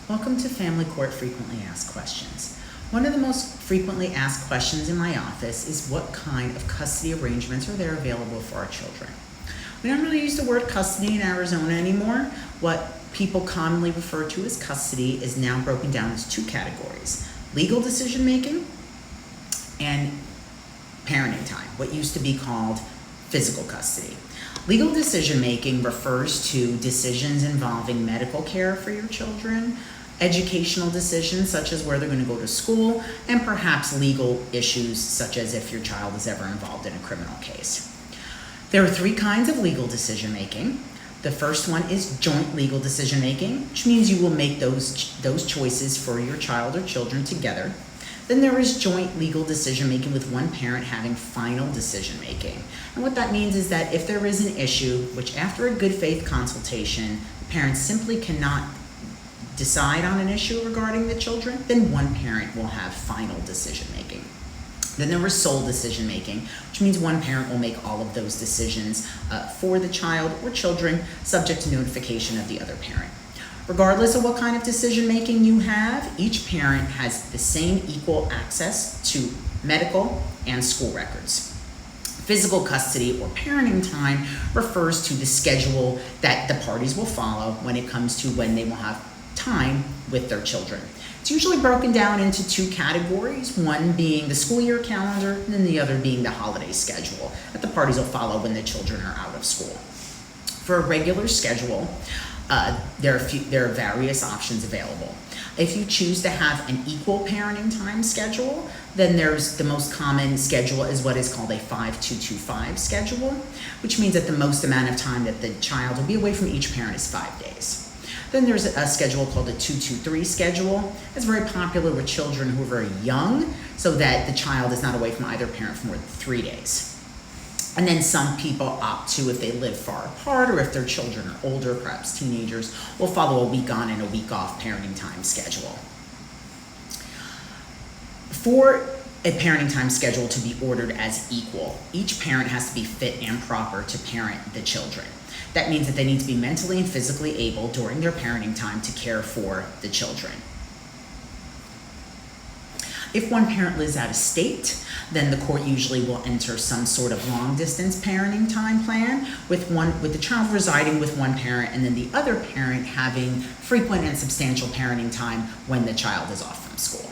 Welcome to Family Court Frequently Asked Questions. One of the most frequently asked questions in my office is what kind of custody arrangements are there available for our children. We don't really use the word custody in Arizona anymore. What people commonly refer to as custody is now broken down as two categories: legal decision making and parenting time, what used to be called physical custody. Legal decision making refers to decisions involving medical care for your children, educational decisions such as where they're going to go to school, and perhaps legal issues such as if your child is ever involved in a criminal case. There are three kinds of legal decision making. The first one is joint legal decision making, which means you will make those choices for your child or children together. Then there is joint legal decision making with one parent having final decision making. And what that means is that if there is an issue, which after a good faith consultation, the parents simply cannot decide on an issue regarding the children, then one parent will have final decision making. Then there is sole decision making, which means one parent will make all of those decisions for the child or children, subject to notification of the other parent. Regardless of what kind of decision making you have, each parent has the same equal access to medical and school records. Physical custody or parenting time refers to the schedule that the parties will follow when it comes to when they will have time with their children. It's usually broken down into two categories, one being the school year calendar and then the other being the holiday schedule that the parties will follow when the children are out of school. For a regular schedule, there are various options available. If you choose to have an equal parenting time schedule, then there's the most common schedule is what is called a 5-2-2-5 schedule, which means that the most amount of time that the child will be away from each parent is 5 days. Then there's a schedule called a 2-2-3 schedule. It's very popular with children who are very young, so that the child is not away from either parent for more than 3 days. And then some people opt to, if they live far apart or if their children are older, perhaps teenagers, will follow a week on and a week off parenting time schedule. For a parenting time schedule to be ordered as equal, each parent has to be fit and proper to parent the children. That means that they need to be mentally and physically able during their parenting time to care for the children. If one parent lives out of state, then the court usually will enter some sort of long distance parenting time plan with the child residing with one parent and then the other parent having frequent and substantial parenting time when the child is off from school.